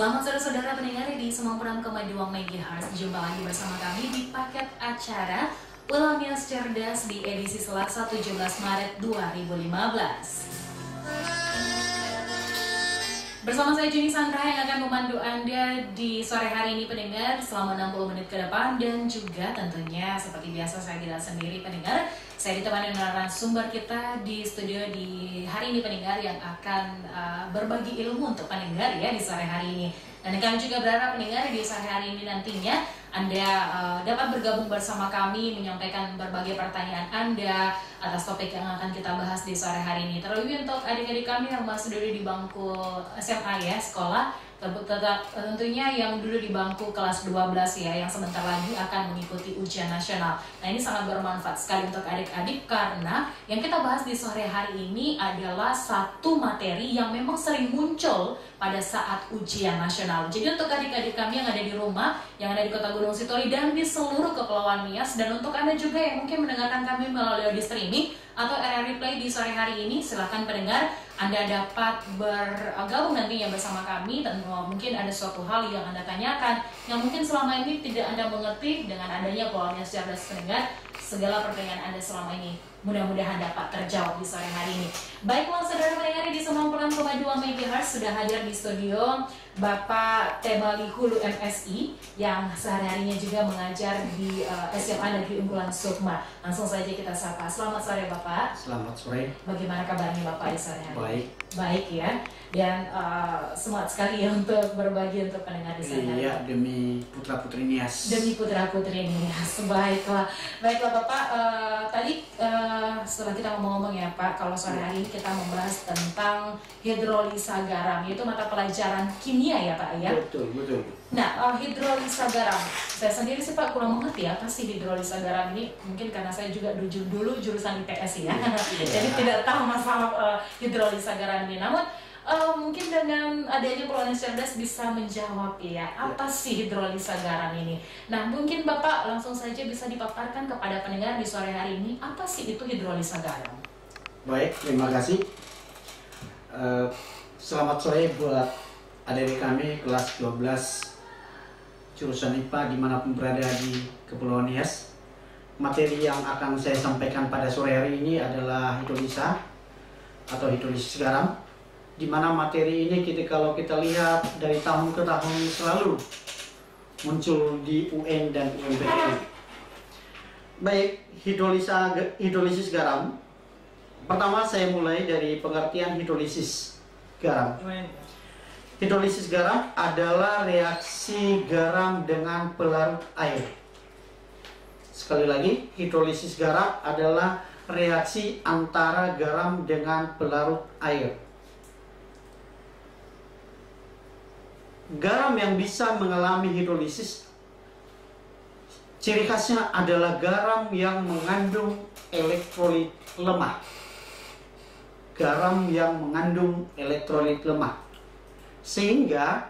Selamat saudara-saudara pendengar di 96,2 MHz. Jumpa lagi bersama kami di paket acara Ulamias Cerdas di edisi Selasa 17 Maret 2015. Bersama saya Juni Sandra yang akan memandu Anda di sore hari ini pendengar selama 60 menit ke depan. Dan juga tentunya seperti biasa saya tidak sendiri pendengar. Saya ditemani narasumber kita di studio di hari ini pendengar yang akan berbagi ilmu untuk pendengar ya di sore hari ini. Dan kami juga berharap pendengar di sore hari ini nantinya Anda dapat bergabung bersama kami menyampaikan berbagai pertanyaan Anda atas topik yang akan kita bahas di sore hari ini. Terlebih untuk adik-adik kami yang masih duduk di bangku SMA ya, sekolah, tentunya yang dulu di bangku kelas 12 ya, yang sebentar lagi akan mengikuti ujian nasional. Nah, ini sangat bermanfaat sekali untuk adik-adik karena yang kita bahas di sore hari ini adalah satu materi yang memang sering muncul pada saat ujian nasional. Jadi untuk adik-adik kami yang ada di rumah, yang ada di Kota Gunung Sitoli dan di seluruh Kepulauan Nias, dan untuk Anda juga yang mungkin mendengarkan kami melalui audio streaming atau area replay di sore hari ini, silahkan pendengar Anda dapat bergabung nantinya bersama kami dan mungkin ada suatu hal yang Anda tanyakan yang mungkin selama ini tidak Anda mengerti. Dengan adanya Ulamias Cerdas pendengar, segala pertanyaan Anda selama ini mudah-mudahan dapat terjawab di sore hari ini. Baiklah saudara pendengar di 96,2 MHz, sudah hadir di studio Bapak Tebali Hulu MSI yang sehari-harinya juga mengajar di SMA Negeri Unggulan Sukma. Langsung saja kita sapa. Selamat sore Bapak. Selamat sore. Bagaimana kabarnya Bapak di sore hari ini? Baik. Baik ya. Dan semangat sekali ya untuk berbagi untuk pendengar di sore hari ini. Iya, demi putra-putri Nias. Demi putra-putri Nias. Baiklah. Baiklah Bapak, tadi setelah kita ngomong-ngomong ya Pak, kalau sore hari ini kita membahas tentang hidrolisa garam, yaitu mata pelajaran kimia ya Pak ya. Betul, betul. Nah, hidrolisa garam, saya sendiri sih Pak kurang mengerti apa sih hidrolisa garam ini. Mungkin karena saya juga dulu jurusan IPS ya, jadi tidak tahu masalah hidrolisa garam ini. Namun mungkin dengan adanya Ulamias Cerdas bisa menjawab ya, apa sih hidrolisa garam ini. Nah, mungkin Bapak langsung saja bisa dipaparkan kepada pendengar di sore hari ini, apa sih itu hidrolisa garam? Baik, terima kasih. Selamat sore buat adik kami kelas 12 jurusan IPA dimanapun berada di Kepulauan Nias. Materi yang akan saya sampaikan pada sore hari ini adalah hidrolisa atau hidrolisis garam, di mana materi ini kalau kita lihat dari tahun ke tahun selalu muncul di UN dan UMPTN. Baik, hidrolisis garam. Pertama saya mulai dari pengertian hidrolisis garam. Hidrolisis garam adalah reaksi garam dengan pelarut air. Sekali lagi, hidrolisis garam adalah reaksi antara garam dengan pelarut air. Garam yang bisa mengalami hidrolisis, ciri khasnya adalah garam yang mengandung elektrolit lemah. Garam yang mengandung elektrolit lemah. Sehingga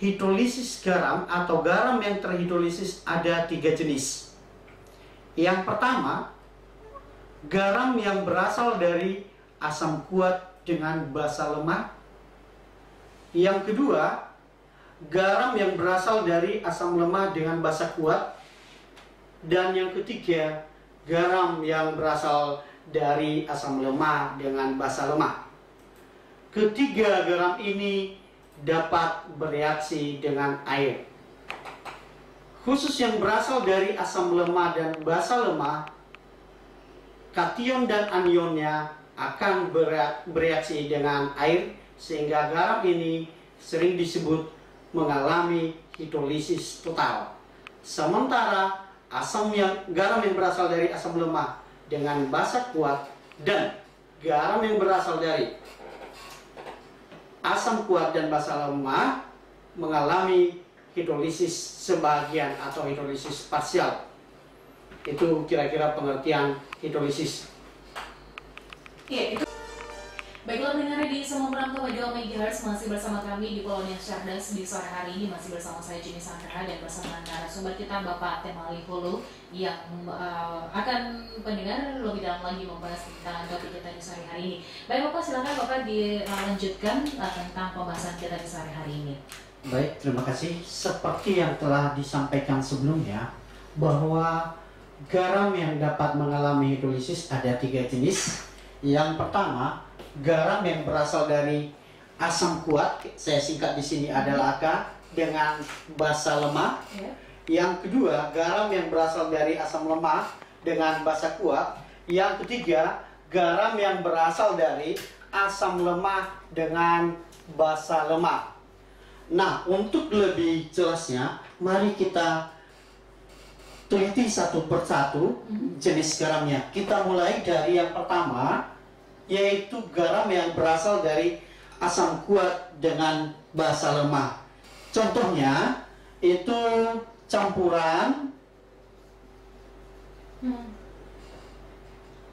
hidrolisis garam atau garam yang terhidrolisis ada 3 jenis. Yang pertama, garam yang berasal dari asam kuat dengan basa lemah. Yang kedua, garam yang berasal dari asam lemah dengan basa kuat. Dan yang ketiga, garam yang berasal dari asam lemah dengan basa lemah. Ketiga garam ini dapat bereaksi dengan air. Khusus yang berasal dari asam lemah dan basa lemah, kation dan anionnya akan bereaksi dengan air, sehingga garam ini sering disebut mengalami hidrolisis total. Sementara garam yang berasal dari asam lemah dengan basa kuat dan garam yang berasal dari asam kuat dan basa lemah mengalami hidrolisis sebagian atau hidrolisis parsial. Itu kira-kira pengertian hidrolisis. Iya, itu. Baiklah pendengar di 96,2 MHz masih bersama kami di Polonia Cerdas di sore hari ini, masih bersama saya Jenny Sandra dan bersama narasumber kita Bapak Temali Hulu yang akan pendengar lebih dalam lagi membahas tentang topik kita di sore hari ini. Baik Bapak, silakan Bapak dilanjutkan tentang pembahasan kita di sore hari ini. Baik, terima kasih. Seperti yang telah disampaikan sebelumnya, bahwa garam yang dapat mengalami hidrolisis ada 3 jenis. Yang pertama, garam yang berasal dari asam kuat, saya singkat di sini adalah AK, dengan basa lemah. Yang kedua, garam yang berasal dari asam lemah dengan basa kuat. Yang ketiga, garam yang berasal dari asam lemah dengan basa lemah. Nah, untuk lebih jelasnya, mari kita teliti satu persatu jenis garamnya. Kita mulai dari yang pertama, yaitu garam yang berasal dari asam kuat dengan basa lemah. Contohnya itu campuran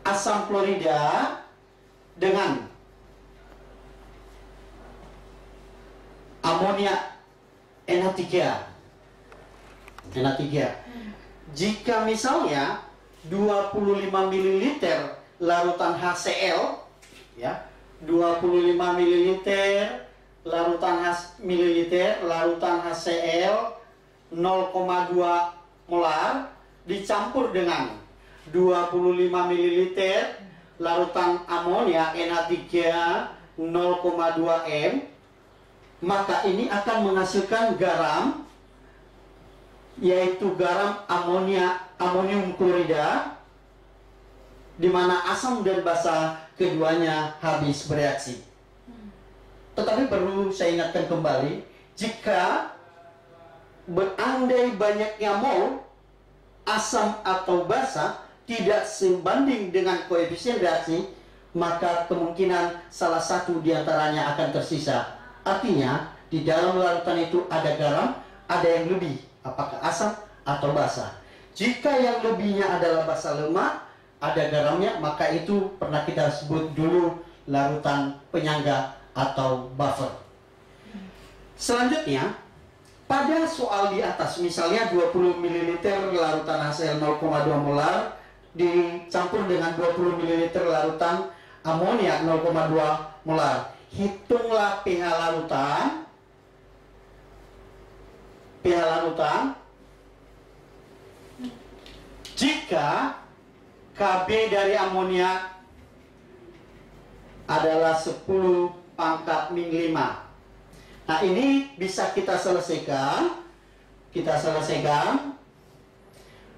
asam klorida dengan amonia NH3. Jika misalnya 25 ml larutan HCl, ya, 25 ml larutan HCl 0,2 molar dicampur dengan 25 ml larutan amonia NH3 0,2 m, maka ini akan menghasilkan garam, yaitu garam amonium klorida, di mana asam dan basa keduanya habis bereaksi. Tetapi perlu saya ingatkan kembali, jika berandai banyaknya mol asam atau basa tidak sebanding dengan koefisien reaksi, maka kemungkinan salah satu diantaranya akan tersisa. Artinya di dalam larutan itu ada garam, ada yang lebih, apakah asam atau basa. Jika yang lebihnya adalah basa lemah, ada garamnya, maka itu pernah kita sebut dulu larutan penyangga atau buffer. Selanjutnya, pada soal di atas, misalnya 20 ml larutan HCl 0,2 molar dicampur dengan 20 ml larutan amonia 0,2 molar. Hitunglah pH larutan. Jika Kb dari amonia adalah 10 pangkat min 5. Nah, ini bisa kita selesaikan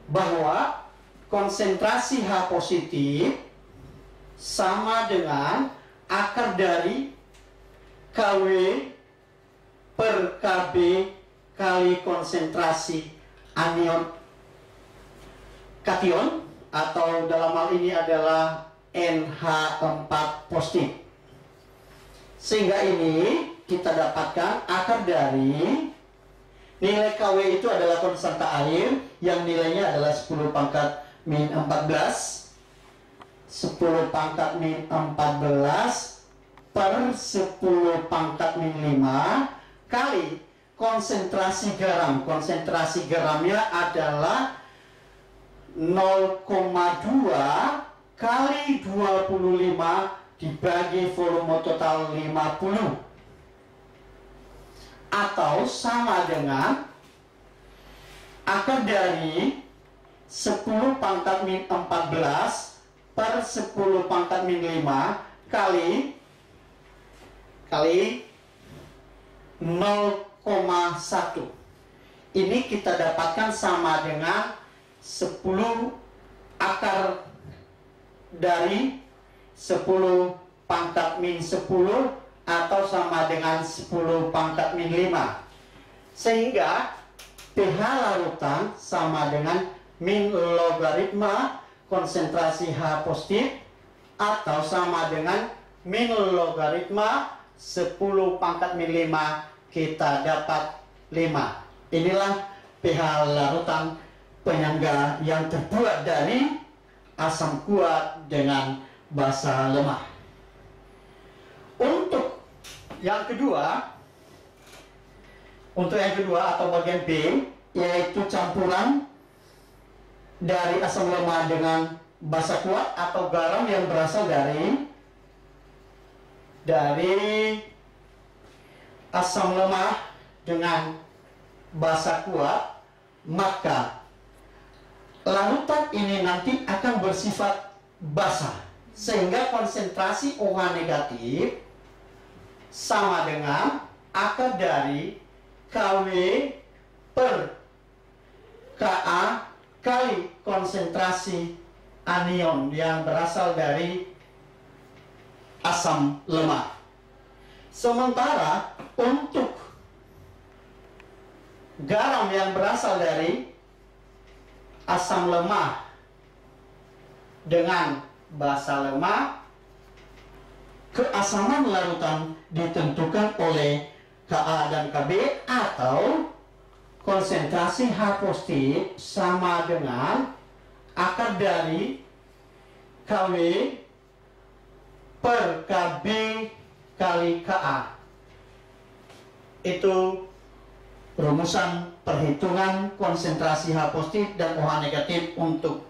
bahwa konsentrasi H positif sama dengan akar dari Kw per Kb kali konsentrasi anion kation, atau dalam hal ini adalah NH4 positif. Sehingga ini kita dapatkan akar dari nilai Kw itu adalah konstanta air yang nilainya adalah 10 pangkat min 14 per 10 pangkat min 5 kali konsentrasi garam. Konsentrasi garamnya adalah 0,2 kali 25 dibagi volume total 50, atau sama dengan akar dari 10 pangkat min 14 per 10 pangkat min 5 kali 0,1. Ini kita dapatkan sama dengan 10 akar dari 10 pangkat min 10, atau sama dengan 10 pangkat min 5. Sehingga pH larutan sama dengan min logaritma konsentrasi H positif, atau sama dengan min logaritma 10 pangkat min 5, kita dapat 5. Inilah pH larutan penyangga yang terbuat dari asam kuat dengan basa lemah. Yang kedua, untuk yang kedua atau bagian B, yaitu campuran dari asam lemah dengan basa kuat atau garam yang berasal dari asam lemah dengan basa kuat, maka larutan ini nanti akan bersifat basah, sehingga konsentrasi OH negatif sama dengan akar dari Kw per Ka kali konsentrasi anion yang berasal dari asam lemah. Sementara untuk garam yang berasal dari asam lemah dengan basa lemah, keasaman larutan ditentukan oleh Ka dan Kb atau konsentrasi H positif sama dengan akar dari Kw per Kb kali Ka. Itu rumusan perhitungan konsentrasi H positif dan OH negatif untuk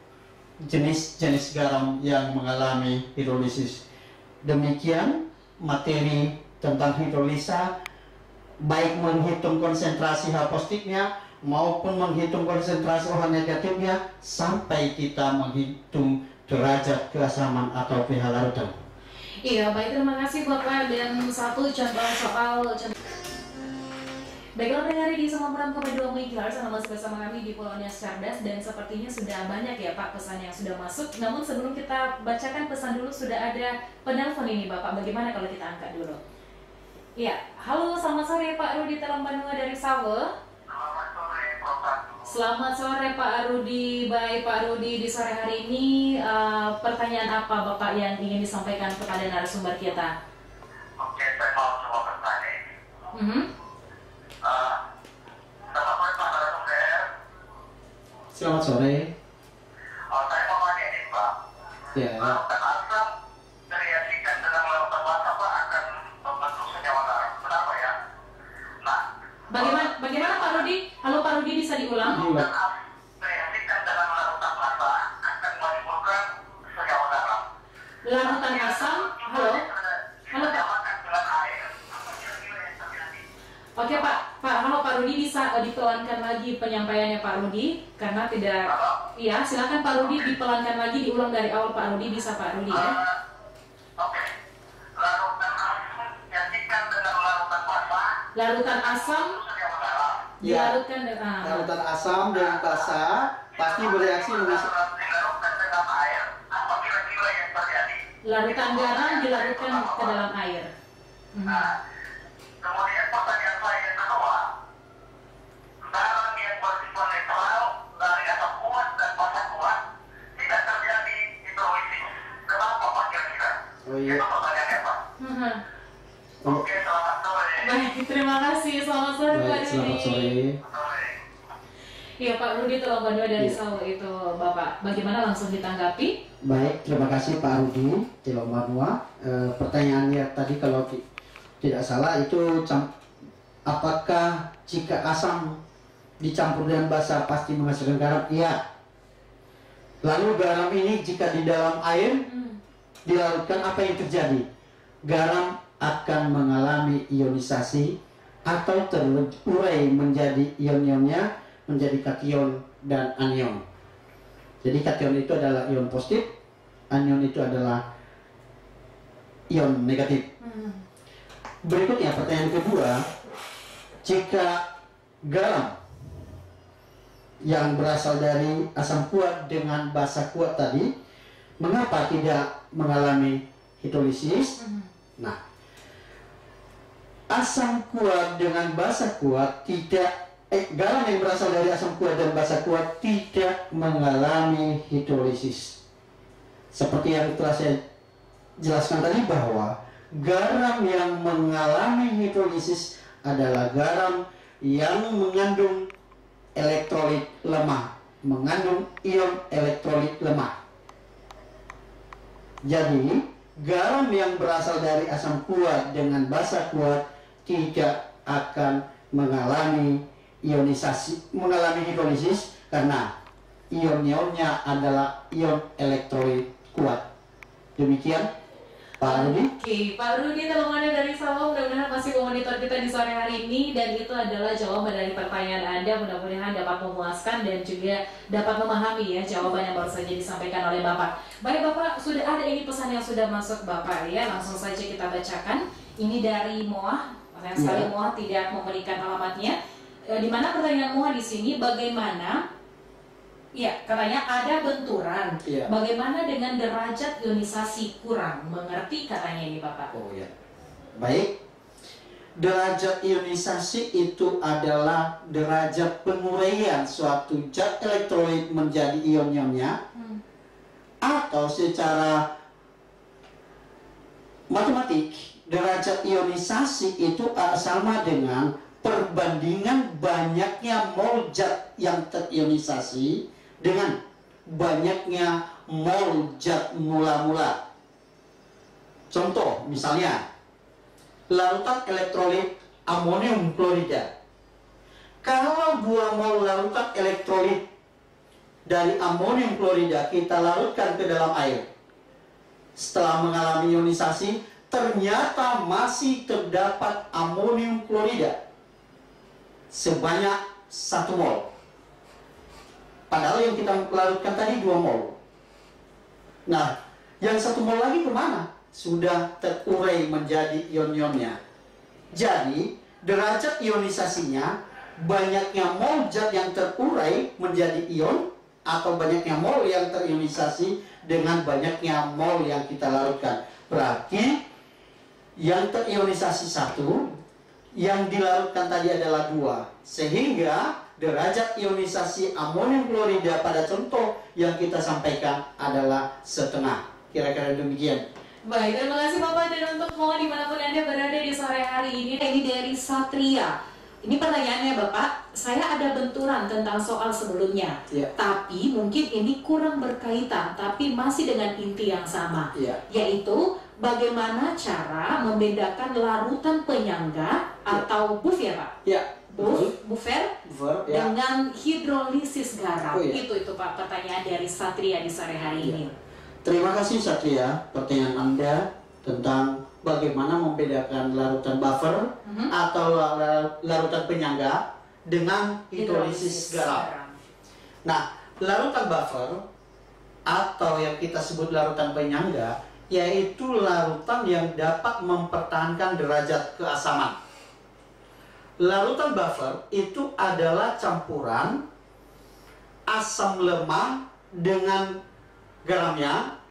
jenis-jenis garam yang mengalami hidrolisis. Demikian materi tentang hidrolisa, baik menghitung konsentrasi H positifnya maupun menghitung konsentrasi OH negatifnya sampai kita menghitung derajat keasaman atau pH larutan. Iya, baik, terima kasih Bapak. Dan satu contoh soal baiklah pendengar di semua program Kopi 2 Minggular, sama masih bersama kami di Polonius Cerdas, dan sepertinya sudah banyak ya Pak pesan yang sudah masuk. Namun sebelum kita bacakan pesan dulu, sudah ada penelpon ini Bapak. Bagaimana kalau kita angkat dulu? Iya, halo, selamat sore Pak Rudi Telambanua dari Sawe. Selamat sore, Prof. Selamat sore Pak Rudi. Baik Pak Rudi, di sore hari ini pertanyaan apa Bapak yang ingin disampaikan kepada narasumber kita? Oke, saya mau coba bertanya. Selamat sore Pak narasumber. Selamat sore. Saya mau tanya ini Pak. Ya. Larutan asam direaksikan dengan larutan basa Pak akan membentuk senyawa garam. Kenapa ya? Nah, Bagaimana Pak Rudi? Halo Pak Rudi, bisa diulang? larutan asam direaksikan dengan larutan basa akan menimbulkan senyawa garam. Larutan asam, halo? Halo Pak. Disamakan dengan air. Apa kira-kira yang terjadi? Oke Pak, halo Pak Rudi, bisa dipelankan lagi penyampaiannya Pak Rudi karena tidak. Iya, silakan Pak Rudi dipelankan lagi, diulang dari awal Pak Rudi, bisa Pak Rudi ya? Oke. Larutan asam direaksikan dengan larutan basa. Larutan asam Senyawa garam. Ya. dilarutkan dengan Larutan asam dengan basa pasti bereaksi menghasilkan Dilarutkan dengan air. Apa kira-kira yang terjadi? larutan garam dilarutkan ke dalam air. Nah, kemudian pertanyaan saya yang kedua, garam yang bersifat netral dari asam kuat dan basa kuat tidak terjadi hidrolisis. Kenapa Pak kira-kira? Oh iya. Itu pertanyaannya Pak. Mhm. Oke, selamat sore. Baik, terima kasih. Selamat sore Pak Baik, selamat Rudi. sore. Sore. Iya Pak Rudi Telambanua dari Iya. Sawo itu Bapak. Bagaimana, langsung ditanggapi? Baik, terima kasih Pak Rudi Telambanua. Pertanyaannya tadi kalau tidak salah itu apakah jika asam dicampur dengan basa pasti menghasilkan garam? Iya. Lalu garam ini jika di dalam air dilarutkan, apa yang terjadi? Garam akan mengalami ionisasi atau terurai menjadi ion-ionnya menjadi kation dan anion. Jadi kation itu adalah ion positif, anion itu adalah ion negatif. Berikutnya pertanyaan kedua, jika garam yang berasal dari asam kuat dengan basa kuat tadi, mengapa tidak mengalami hidrolisis? Nah, asam kuat dengan basa kuat garam yang berasal dari asam kuat dan basa kuat tidak mengalami hidrolisis. Seperti yang telah saya jelaskan tadi bahwa garam yang mengalami hidrolisis adalah garam yang mengandung elektrolit lemah, mengandung ion elektrolit lemah. Jadi, garam yang berasal dari asam kuat dengan basa kuat tidak akan mengalami hidrolisis karena ion-ionnya adalah ion elektrolit kuat. Demikian Pak Rudi. Oke, Pak Rudi teman-teman dari Sabang mudah-mudahan masih memonitor kita di sore hari ini, dan itu adalah jawaban dari pertanyaan Anda. Mudah-mudahan dapat memuaskan dan juga dapat memahami ya jawaban yang baru saja disampaikan oleh Bapak. Baik Bapak, sudah ada ini pesan yang sudah masuk Bapak ya, langsung saja kita bacakan. Ini dari Moah, sayang sekali Moah tidak memberikan alamatnya. Di mana pertanyaan Moah di sini, bagaimana? Ya, katanya ada benturan. Ya. Bagaimana dengan derajat ionisasi kurang? Mengerti katanya ini Bapak. Oh ya. Baik. Derajat ionisasi itu adalah derajat penguraian suatu zat elektrolit menjadi ion-ionnya, atau secara matematik derajat ionisasi itu sama dengan perbandingan banyaknya mol zat yang terionisasi dengan banyaknya mol zat mula-mula. Contoh misalnya larutan elektrolit amonium klorida. Kalau 2 mol larutan elektrolit dari amonium klorida kita larutkan ke dalam air, setelah mengalami ionisasi ternyata masih terdapat amonium klorida sebanyak 1 mol. Padahal yang kita larutkan tadi 2 mol. Nah, yang 1 mol lagi kemana? Sudah terurai menjadi ion-ionnya. Jadi, derajat ionisasinya banyaknya mol zat yang terurai menjadi ion atau banyaknya mol yang terionisasi dengan banyaknya mol yang kita larutkan. Berarti yang terionisasi 1, yang dilarutkan tadi adalah 2. Sehingga derajat ionisasi amonium klorida pada contoh yang kita sampaikan adalah setengah. Kira-kira demikian. Baik, terima kasih Bapak, dan untuk mau dimanapun Anda berada di sore hari ini dari Satria. Ini pertanyaannya Bapak, saya ada benturan tentang soal sebelumnya, tapi mungkin ini kurang berkaitan, tapi masih dengan inti yang sama, yaitu bagaimana cara membedakan larutan penyangga atau BUF ya Pak? Buffer dengan hidrolisis garam. Itu Pak pertanyaan dari Satria di sore hari ini. Terima kasih Satria, pertanyaan Anda tentang bagaimana membedakan larutan buffer atau larutan penyangga dengan hidrolisis garam. Nah, larutan buffer atau yang kita sebut larutan penyangga yaitu larutan yang dapat mempertahankan derajat keasaman. Larutan buffer itu adalah campuran asam lemah dengan garamnya,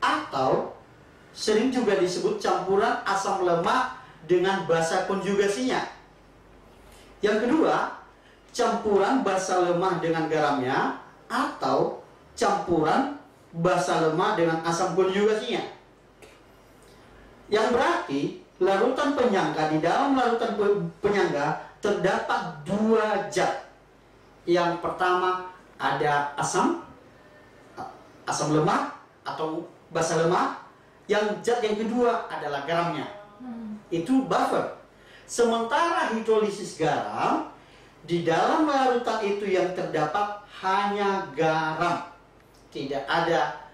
atau sering juga disebut campuran asam lemah dengan basa konjugasinya. Yang kedua, campuran basa lemah dengan garamnya, atau campuran basa lemah dengan asam konjugasinya. Yang berarti larutan penyangga, di dalam larutan penyangga terdapat 2 zat. Yang pertama ada asam lemah atau basa lemah. Yang zat yang kedua adalah garamnya. Itu buffer. Sementara hidrolisis garam, di dalam larutan itu yang terdapat hanya garam. Tidak ada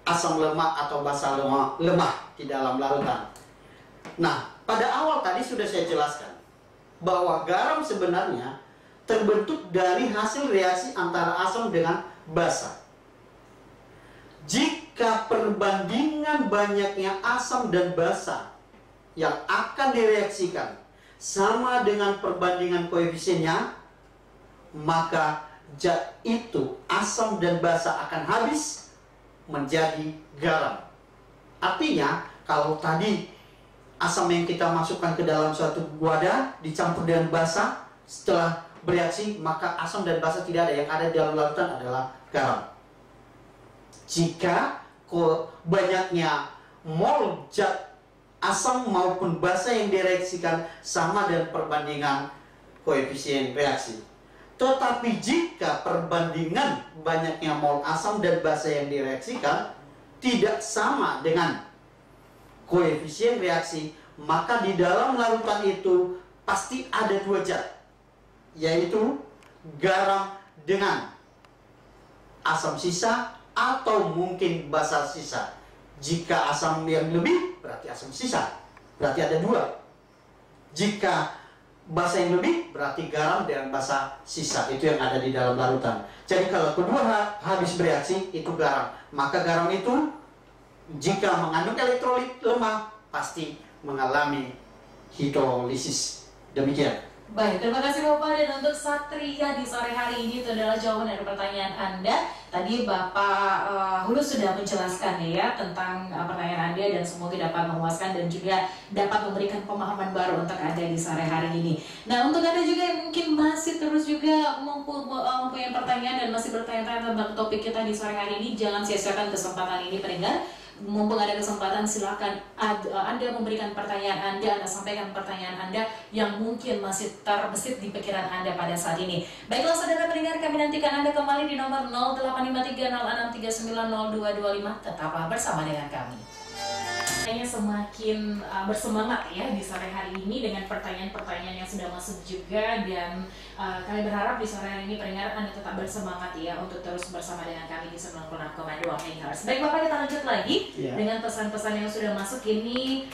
asam lemak atau basa lemah di dalam larutan. Nah, pada awal tadi sudah saya jelaskan bahwa garam sebenarnya terbentuk dari hasil reaksi antara asam dengan basa. Jika perbandingan banyaknya asam dan basa yang akan direaksikan sama dengan perbandingan koefisiennya, maka zat itu, asam dan basa, akan habis menjadi garam. Artinya, kalau tadi asam yang kita masukkan ke dalam suatu wadah dicampur dengan basa, setelah bereaksi maka asam dan basa tidak ada, yang ada di dalam larutan adalah garam. Jika banyaknya mol zat asam maupun basa yang direaksikan sama dengan perbandingan koefisien reaksi. Tetapi jika perbandingan banyaknya mol asam dan basa yang direaksikan tidak sama dengan koefisien reaksi, maka di dalam larutan itu pasti ada dua zat, yaitu garam dengan asam sisa atau mungkin basa sisa. Jika asam yang lebih, berarti asam sisa, berarti ada dua. Jika basa yang lebih, berarti garam dengan basa sisa. Itu yang ada di dalam larutan. Jadi kalau kedua habis bereaksi, itu garam. Maka garam itu jika mengandung elektrolit lemah, pasti mengalami hidrolisis. Demikian. Baik, terima kasih Bapak. Dan untuk Satria di sore hari ini, itu adalah jawaban dari pertanyaan Anda. Tadi Bapak Hulus sudah menjelaskan ya tentang pertanyaan Anda, dan semoga dapat memuaskan dan juga dapat memberikan pemahaman baru untuk Anda di sore hari ini. Nah, untuk Anda juga yang mungkin masih terus juga mempunyai pertanyaan dan masih bertanya-tanya tentang topik kita di sore hari ini, jangan sia-siakan kesempatan ini pendengar. Mumpung ada kesempatan, silakan Anda memberikan pertanyaan Anda sampaikan pertanyaan Anda yang mungkin masih terbesit di pikiran Anda pada saat ini. Baiklah saudara pendengar, kami nantikan Anda kembali di nomor 085306390225. Tetaplah bersama dengan kami. Kayaknya semakin bersemangat ya di sore hari ini dengan pertanyaan-pertanyaan yang sudah masuk juga, dan kami berharap di sore hari ini pendengar Anda tetap bersemangat ya untuk terus bersama dengan kami di 96,2 MHz. Baik Bapak, kita lanjut lagi dengan pesan-pesan yang sudah masuk. Ini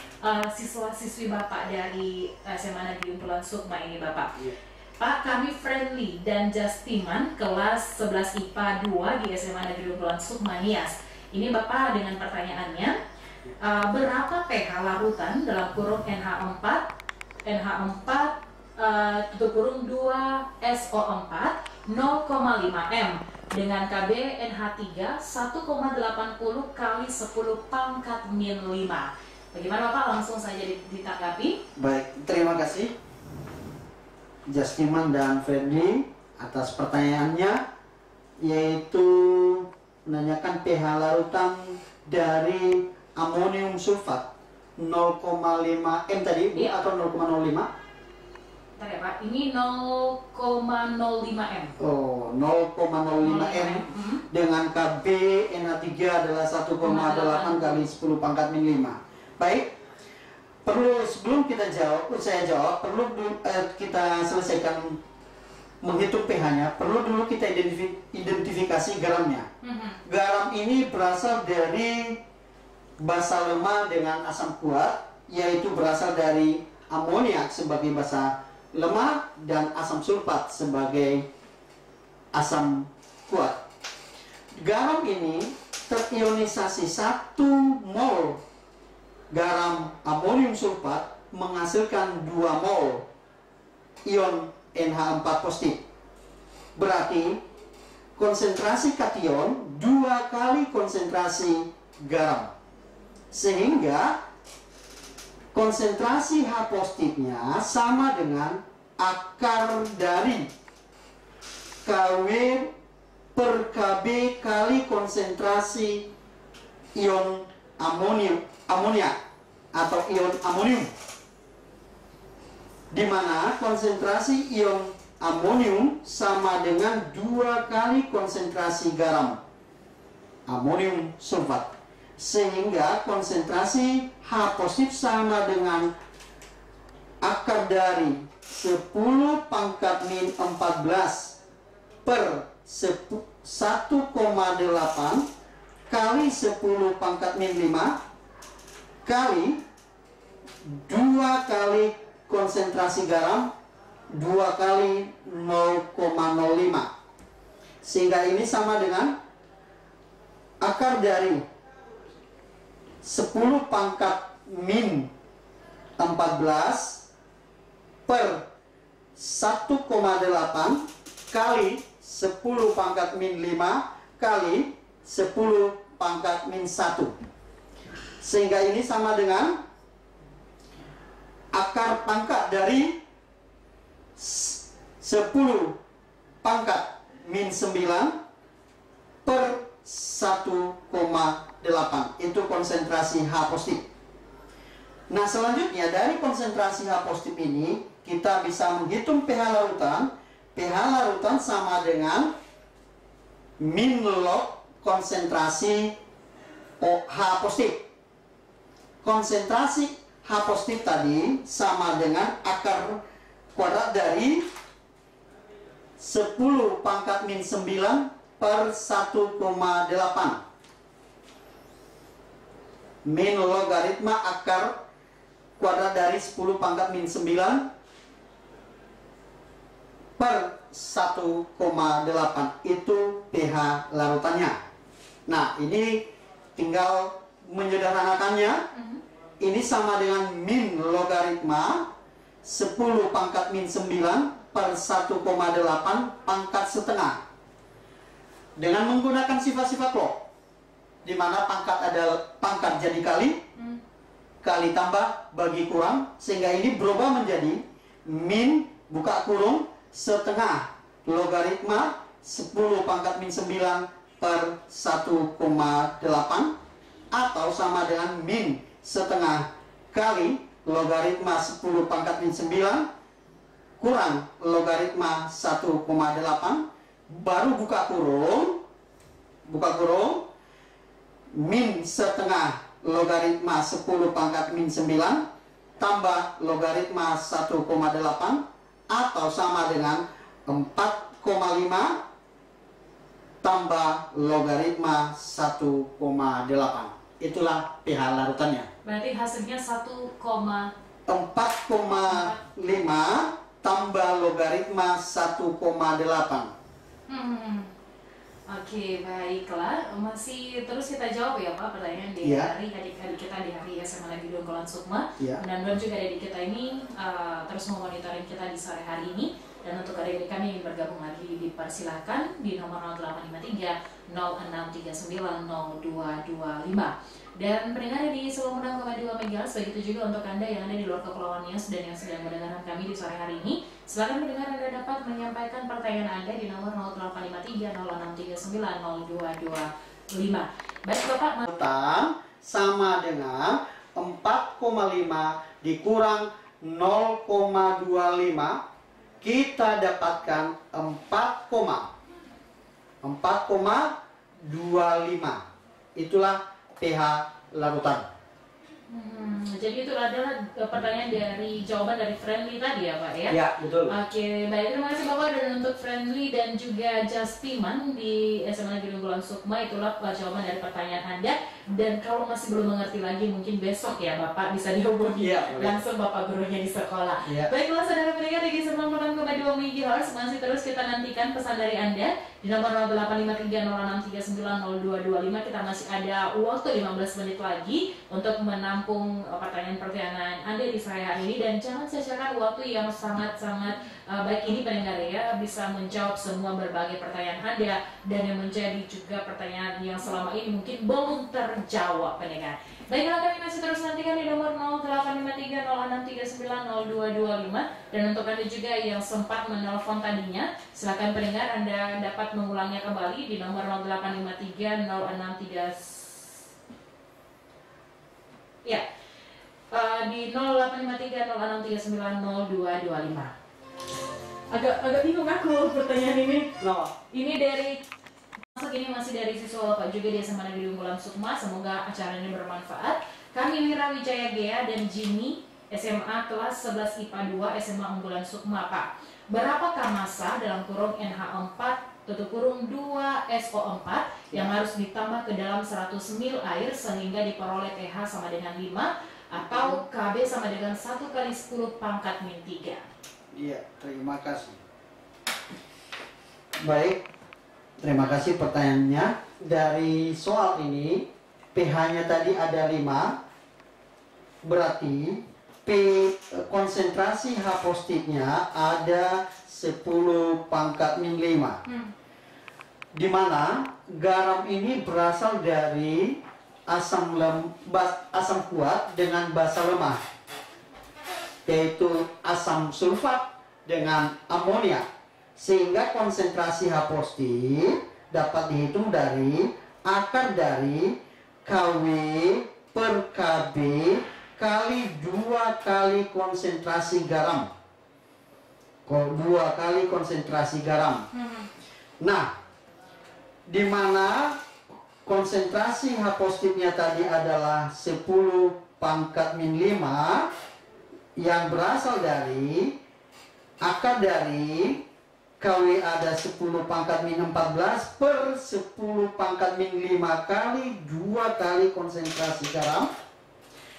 siswa-siswi Bapak dari SMA Negeri Umpulan Sukma ini Bapak. Pak, kami Friendly dan Justiman kelas 11 IPA 2 di SMA Negeri Umpulan Sukma Nias. Ini Bapak dengan pertanyaannya, berapa pH larutan dalam kurung NH4 tutup kurung 2SO4 0,5 M dengan KB NH3 1,80 kali 10 pangkat min 5. Bagaimana Bapak? Langsung saja ditanggapi. Baik, terima kasih Justiman dan Freddy atas pertanyaannya, yaitu menanyakan pH larutan dari amonium sulfat 0,5 M tadi, Bu, atau 0,05? Bentar ya Pak, ini 0,05 M. Oh, 0,05 M dengan KB NH3 adalah 1,8 kali 10 pangkat min 5. Baik, sebelum saya jawab, perlu kita selesaikan menghitung pH-nya. Perlu dulu kita identifikasi garamnya. Garam ini berasal dari basa lemah dengan asam kuat, yaitu berasal dari amoniak sebagai basa lemah dan asam sulfat sebagai asam kuat. Garam ini terionisasi 1 mol garam amonium sulfat menghasilkan 2 mol ion NH4 positif. Berarti konsentrasi kation 2 kali konsentrasi garam, sehingga konsentrasi H positifnya sama dengan akar dari KW per KB kali konsentrasi ion amoniak atau ion amonium, di mana konsentrasi ion amonium sama dengan 2 kali konsentrasi garam amonium sulfat, sehingga konsentrasi H positif sama dengan akar dari 10 pangkat min 14 per 1,8 kali 10 pangkat min 5 kali 2 kali konsentrasi garam 2 kali 0,05, sehingga ini sama dengan akar dari 10 pangkat min 14 per 1,8 kali 10 pangkat min 5 kali 10 pangkat min 1, sehingga ini sama dengan akar pangkat dari 10 pangkat min 9 per 1,8. Itu konsentrasi H positif. Nah, selanjutnya dari konsentrasi H positif ini kita bisa menghitung pH larutan. pH larutan sama dengan min log konsentrasi H positif. Konsentrasi H positif tadi sama dengan akar kuadrat dari 10 pangkat min 9 per 1,8 min logaritma akar kuadrat dari 10 pangkat min 9 per 1,8. Itu pH larutannya. Nah, ini tinggal menyederhanakannya. Ini sama dengan min logaritma 10 pangkat min 9 per 1,8 pangkat setengah. Dengan menggunakan sifat-sifat log, di mana pangkat adalah pangkat jadi kali, kali tambah bagi kurang, sehingga ini berubah menjadi min buka kurung setengah logaritma 10 pangkat min 9 per 1,8 atau sama dengan min setengah kali logaritma 10 pangkat min 9 kurang logaritma 1,8 baru buka kurung min setengah logaritma 10 pangkat min 9 tambah logaritma 1,8 atau sama dengan 4,5 tambah logaritma 1,8. Itulah pH larutannya. Berarti hasilnya 4,5 tambah logaritma 1,8. Oke, baiklah. Masih terus kita jawab ya Pak pertanyaan di hari adik-adik kita di hari SMA Negeri Dongkolan Sukma. Mudah-mudahan juga adik kita ini terus memonitoring kita di sore hari ini. Dan untuk adik-adik kami yang bergabung lagi dipersilakan di nomor 0853 0639 0225. Dan pendengar di 96,2 MHz, begitu juga untuk Anda yang ada di luar Kepulauan Nias dan yang sedang mendengarkan kami di sore hari ini. Silakan pendengar Anda dapat menyampaikan pertanyaan Anda di nomor 0853 0639 0225. Baik Bapak, sama dengan 4,5 dikurang 0,25, kita dapatkan 4,25. Itulah pH larutan. Jadi itu adalah pertanyaan dari jawaban dari Friendly tadi ya Pak ya? Ya, betul. Oke, baik, terima kasih Bapak. Dan untuk Friendly dan juga Justiman di SMA Negeri Dongkolan Sukma, itulah jawaban dari pertanyaan Anda. Dan kalau masih belum mengerti lagi, mungkin besok ya Bapak bisa dihubungi langsung Bapak gurunya di sekolah. Baiklah saudara pendengar di 96,2 MHz, masih terus kita nantikan pesan dari Anda di nomor 0853 0639 0225. Kita masih ada waktu 15 menit lagi untuk menampung pertanyaan-pertanyaan Anda di sore hari ini. Dan jangan sia-siakan waktu yang sangat-sangat baik ini pendengar ya, bisa menjawab semua berbagai pertanyaan Anda dan yang menjadi juga pertanyaan yang selama ini mungkin belum terjawab pendengar. Baiklah, kami masih terus nantikan di nomor 0853 0639 0225. Dan untuk Anda juga yang sempat menelpon tadinya, silakan pendengar Anda dapat mengulangnya kembali di nomor 0853 0639 ya. Di 0853 0639 0225. Agak bingung aku pertanyaan ini. Ini dari masih dari siswa Bapak juga di SMA Negeri Dongkolan Sukma. Semoga acara ini bermanfaat. Kami Wira Wijaya Gea dan Jimmy SMA kelas 11 IPA 2 SMA Unggulan Sukma Pak. Berapakah massa dalam kurung NH4 tutup kurung 2 SO4 yang harus ditambah ke dalam 100 ml air sehingga diperoleh pH sama dengan 5 atau KB sama dengan 1 kali 10 pangkat min 3? Iya, terima kasih. Baik, terima kasih pertanyaannya. Dari soal ini, pH-nya tadi ada 5, berarti konsentrasi H positifnya ada 10 pangkat min 5. Di mana garam ini berasal dari asam kuat dengan basa lemah, yaitu asam sulfat dengan amonia, sehingga konsentrasi H positif dapat dihitung dari akar dari Kw per Kb kali 2 kali konsentrasi garam. 2 kali konsentrasi garam. Nah, di mana konsentrasi H positifnya tadi adalah 10 pangkat min 5 yang berasal dari akar dari KW ada 10 pangkat min 14 per 10 pangkat min 5 kali 2 kali konsentrasi garam,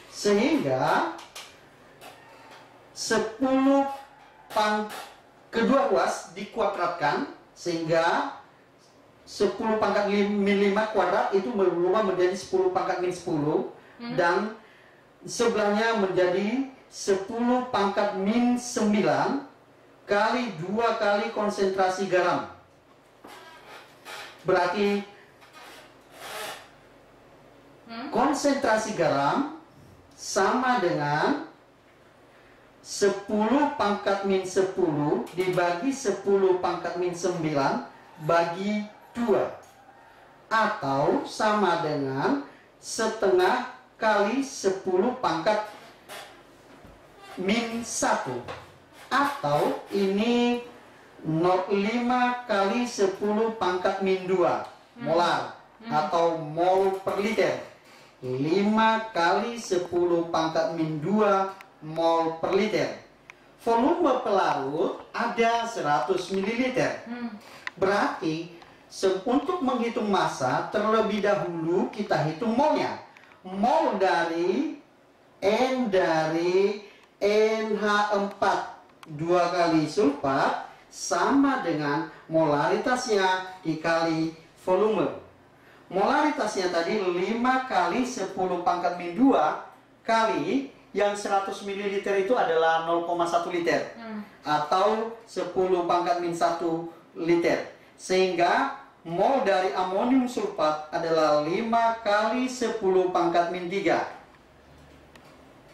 sehingga 10 kedua ruas dikuadratkan sehingga 10 pangkat min 5 kuadrat itu berubah menjadi 10 pangkat min 10 dan sebelahnya menjadi 10 pangkat min 9 kali 2 kali konsentrasi garam. Berarti konsentrasi garam sama dengan 10 pangkat min 10 dibagi 10 pangkat min 9 bagi 2, atau sama dengan setengah kali 10 pangkat min 1, atau ini 0,5 kali 10 pangkat min 2 molar atau mol per liter. 5 kali 10 pangkat min 2 mol per liter. Volume pelarut ada 100 ml. Berarti untuk menghitung massa terlebih dahulu kita hitung molnya. Mol dari N dari NH4 2 kali sulfat sama dengan molaritasnya dikali volume. Molaritasnya tadi 5 kali 10 pangkat min 2 kali yang 100 ml itu adalah 0,1 liter atau 10 pangkat min 1 liter, sehingga mol dari amonium sulfat adalah 5 kali 10 pangkat min 3.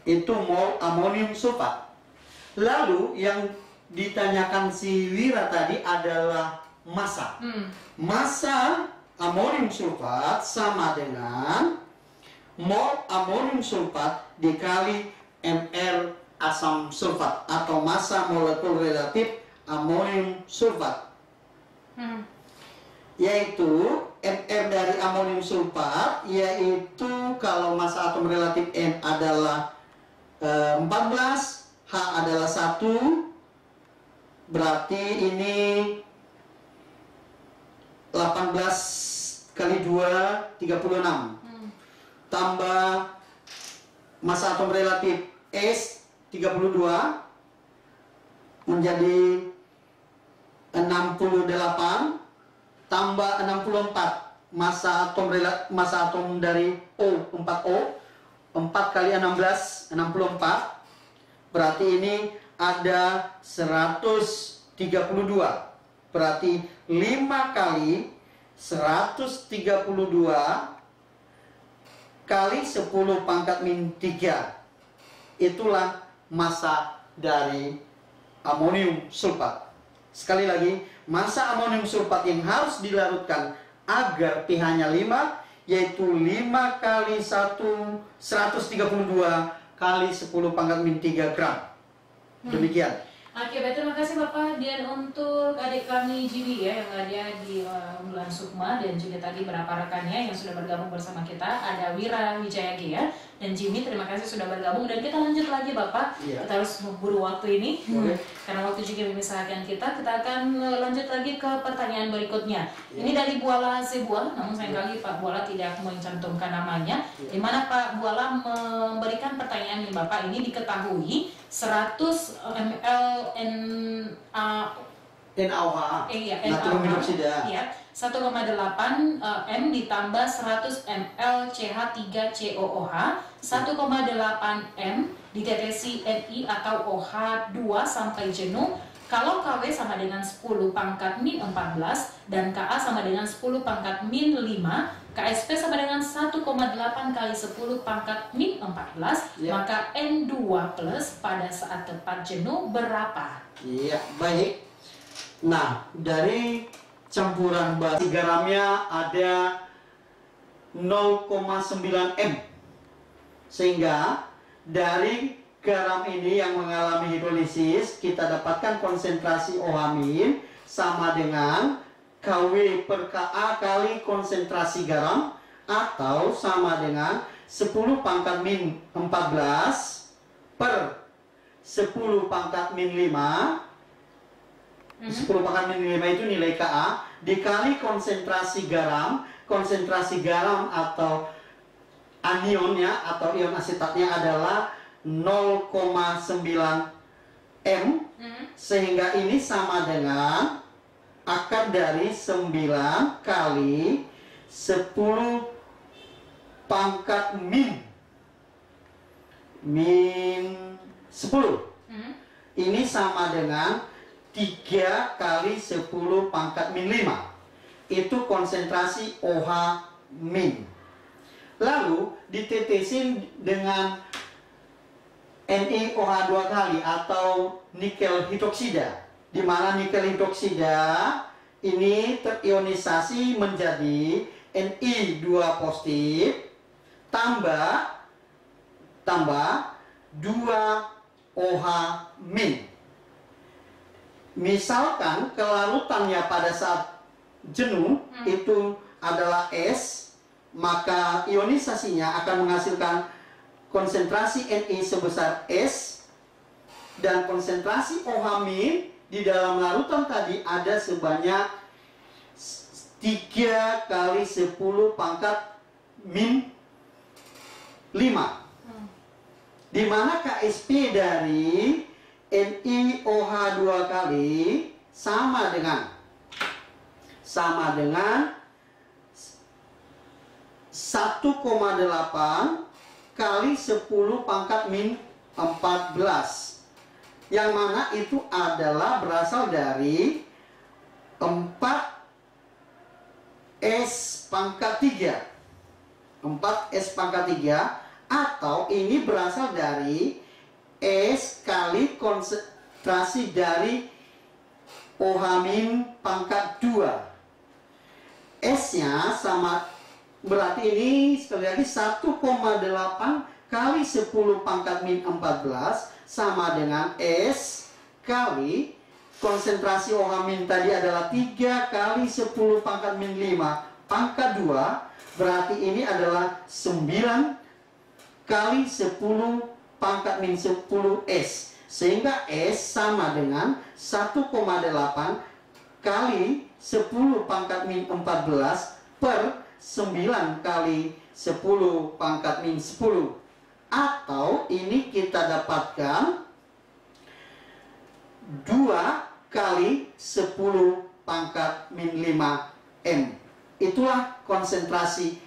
Itu mol amonium sulfat. Lalu yang ditanyakan si Wira tadi adalah massa. Massa amonium sulfat sama dengan mol amonium sulfat dikali mR asam sulfat atau massa molekul relatif amonium sulfat. Yaitu mR dari amonium sulfat, yaitu kalau massa atom relatif N adalah 14, H adalah 1, berarti ini 18 kali 2 36, tambah massa atom relatif S 32 menjadi 68, tambah 64 massa atom dari O 4O, 4 kali 16 64, berarti ini ada 132. Berarti 5 kali 132 kali 10 pangkat min 3. Itulah massa dari amonium sulfat. Sekali lagi, massa amonium sulfat yang harus dilarutkan agar pH-nya 5, yaitu 5 kali 132 kali 10 pangkat min 3 gram. Demikian. Oke, baik, terima kasih Bapak. Dan untuk adik kami Jimmy ya, yang ada di Unggulan Sukma, dan juga tadi beberapa rekannya yang sudah bergabung bersama kita, ada Wira Wijaya ya, dan Jimmy, terima kasih sudah bergabung. Dan kita lanjut lagi Bapak, kita harus memburu waktu ini, karena waktu juga memisahkan kita akan lanjut lagi ke pertanyaan berikutnya. Ini dari Buala Sebuah, namun sayangkali Pak Buala tidak mencantumkan namanya, di mana Pak Buala memberikan pertanyaan ini Bapak, ini diketahui 100 ml NaOH, natrium hidroksida. Iya, 1,8 M ditambah 100 ml CH3COOH, 1,8 M ditetesi Ni atau OH2 sampai jenuh. Kalau KW sama dengan 10 pangkat min 14 dan Ka sama dengan 10 pangkat min 5, KSP sama dengan 1,8 kali 10 pangkat min 14, maka N2 plus pada saat tepat jenuh berapa? Iya, baik. Nah, dari campuran basi garamnya ada 0,9 M. Sehingga dari garam ini yang mengalami hidrolisis, kita dapatkan konsentrasi OH- sama dengan KW per Ka kali konsentrasi garam, atau sama dengan 10 pangkat min 14 per 10 pangkat min 5. 10 pangkat min 5 itu nilai Ka dikali konsentrasi garam. Konsentrasi garam atau anionnya atau ion asetatnya adalah 0,9 M, sehingga ini sama dengan akar dari 9 kali 10 pangkat min 10. Ini sama dengan 3 kali 10 pangkat min 5. Itu konsentrasi OH min. Lalu ditetesin dengan NiOH 2 kali atau nikel hidroksida, di mana nikel hidroksida ini terionisasi menjadi Ni2 positif tambah 2OH min. Misalkan kelarutannya pada saat jenuh itu adalah es, maka ionisasinya akan menghasilkan konsentrasi Ni sebesar S, dan konsentrasi OH min di dalam larutan tadi ada sebanyak 3 kali 10 pangkat min 5, di mana KSP dari NiOH 2 kali sama dengan 1,8 kali 10 pangkat min 14, yang mana itu adalah berasal dari 4S pangkat 3, atau ini berasal dari S kali konsentrasi dari OH min pangkat 2. S-nya sama, berarti ini sekali lagi 1,8 kali 10 pangkat min 14 sama dengan S kali konsentrasi OH min tadi adalah 3 kali 10 pangkat min 5 pangkat 2, berarti ini adalah 9 kali 10 pangkat min 10 S, sehingga S sama dengan 1,8 kali 10 pangkat min 14 per 9 kali 10 pangkat min 10, atau ini kita dapatkan 2 kali 10 pangkat min 5 M. Itulah konsentrasi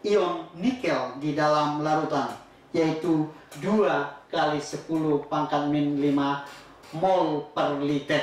ion nikel di dalam larutan, yaitu 2 kali 10 pangkat min 5 mol per liter.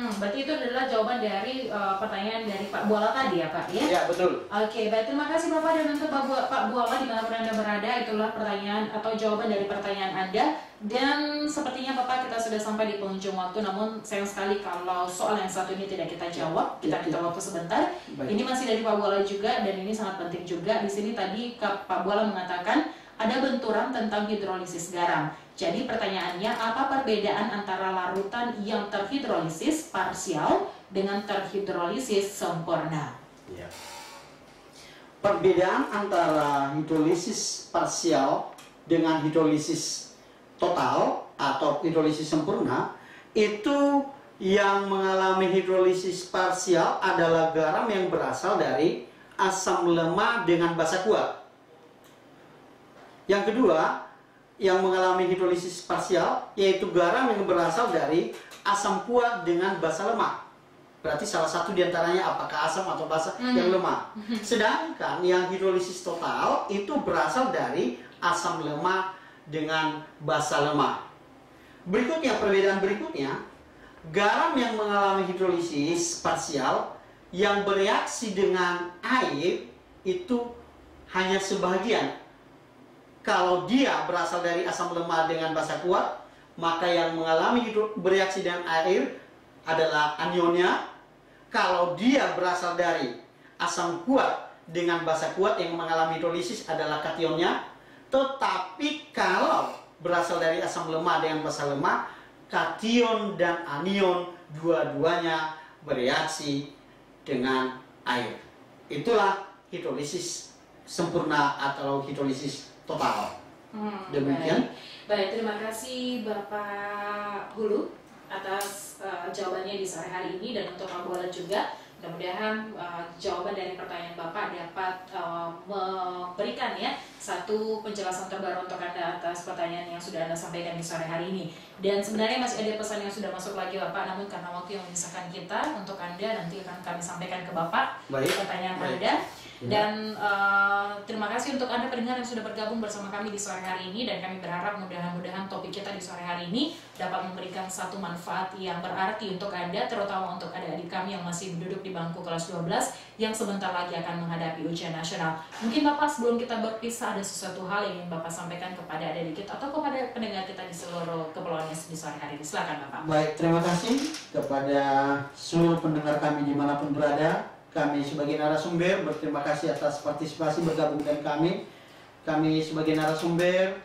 Berarti itu adalah jawaban dari pertanyaan dari Pak Buala tadi ya Pak ya? Ya betul. Oke, baik, terima kasih Bapak, dan untuk Pak Buala dimanapun Anda berada, itulah pertanyaan atau jawaban dari pertanyaan Anda. Dan sepertinya Bapak kita sudah sampai di penghujung waktu, namun sayang sekali kalau soal yang satu ini tidak kita jawab, kita waktu sebentar. Baik. Ini masih dari Pak Buala juga, dan ini sangat penting juga. Di sini tadi Pak Buala mengatakan ada benturan tentang hidrolisis garam. Jadi pertanyaannya, apa perbedaan antara larutan yang terhidrolisis parsial dengan terhidrolisis sempurna? Ya. Perbedaan antara hidrolisis parsial dengan hidrolisis total atau hidrolisis sempurna, itu yang mengalami hidrolisis parsial adalah garam yang berasal dari asam lemah dengan basa kuat. Yang kedua, yang mengalami hidrolisis parsial yaitu garam yang berasal dari asam kuat dengan basa lemah. Berarti salah satu diantaranya apakah asam atau basa yang lemah. Sedangkan yang hidrolisis total itu berasal dari asam lemah dengan basa lemah. Berikutnya, perbedaan berikutnya, garam yang mengalami hidrolisis parsial yang bereaksi dengan air itu hanya sebagian. Kalau dia berasal dari asam lemah dengan basa kuat, maka yang mengalami bereaksi dengan air adalah anionnya. Kalau dia berasal dari asam kuat dengan basa kuat, yang mengalami hidrolisis adalah kationnya. Tetapi kalau berasal dari asam lemah dengan basa lemah, kation dan anion dua-duanya bereaksi dengan air. Itulah hidrolisis sempurna atau hidrolisis total. Demikian. Baik, terima kasih Bapak Hulu atas jawabannya di sore hari ini, dan untuk Pak Bola juga. Mudah-mudahan jawaban dari pertanyaan Bapak dapat memberikan ya satu penjelasan terbaru untuk Anda atas pertanyaan yang sudah Anda sampaikan di sore hari ini. Dan sebenarnya masih ada pesan yang sudah masuk lagi Bapak, namun karena waktu yang memisahkan kita, untuk Anda nanti akan kami sampaikan ke Bapak pertanyaan Anda. Dan terima kasih untuk Anda pendengar yang sudah bergabung bersama kami di sore hari ini, dan kami berharap mudah-mudahan topik kita di sore hari ini dapat memberikan satu manfaat yang berarti untuk Anda, terutama untuk adik-adik kami yang masih duduk di bangku kelas 12 yang sebentar lagi akan menghadapi ujian nasional. Mungkin Bapak, sebelum kita berpisah, ada sesuatu hal yang ingin Bapak sampaikan kepada adik-adik kita atau kepada pendengar kita di seluruh kepulauan di sore hari ini. Silakan Bapak. Baik, terima kasih kepada seluruh pendengar kami dimanapun berada. Kami sebagai narasumber berterima kasih atas partisipasi bergabung dengan kami. Kami sebagai narasumber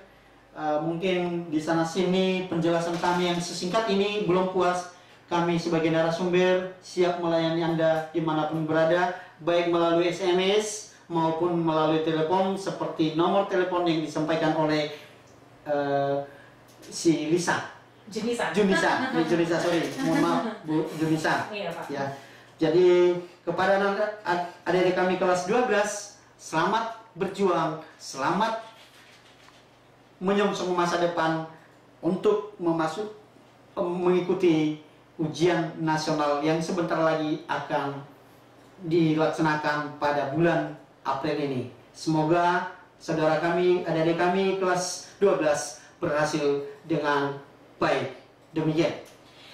mungkin di sana sini penjelasan kami yang sesingkat ini belum puas. Kami sebagai narasumber siap melayani Anda dimanapun berada, baik melalui SMS maupun melalui telepon seperti nomor telepon yang disampaikan oleh si Lisa. Junisa, sorry, mohon maaf Bu Junisa. Iya, Pak. Ya. Jadi kepada adik-adik kami kelas 12, selamat berjuang, selamat menyongsong masa depan untuk mengikuti ujian nasional yang sebentar lagi akan dilaksanakan pada bulan April ini. Semoga saudara kami, adik-adik kami kelas 12 berhasil dengan baik. Demikian.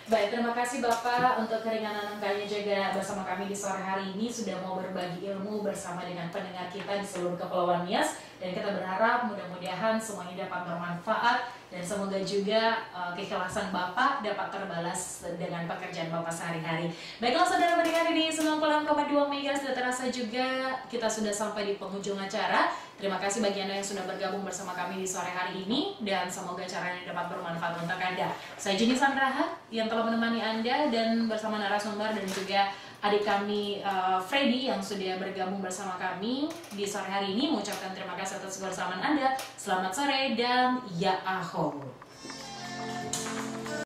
Baik, terima kasih Bapak untuk keringanan angkanya juga bersama kami di sore hari ini, sudah mau berbagi ilmu bersama dengan pendengar kita di seluruh Kepulauan Nias, dan kita berharap mudah-mudahan semuanya dapat bermanfaat, dan semoga juga keikhlasan Bapak dapat terbalas dengan pekerjaan Bapak sehari-hari. Baiklah saudara pendengar, di 96,2 MHz sudah terasa juga kita sudah sampai di penghujung acara. Terima kasih bagi Anda yang sudah bergabung bersama kami di sore hari ini, dan semoga acaranya dapat bermanfaat untuk Anda. Saya Junisa Raha yang telah menemani Anda, dan bersama narasumber dan juga adik kami Freddy yang sudah bergabung bersama kami di sore hari ini mengucapkan terima kasih atas kebersamaan Anda. Selamat sore dan ya aho.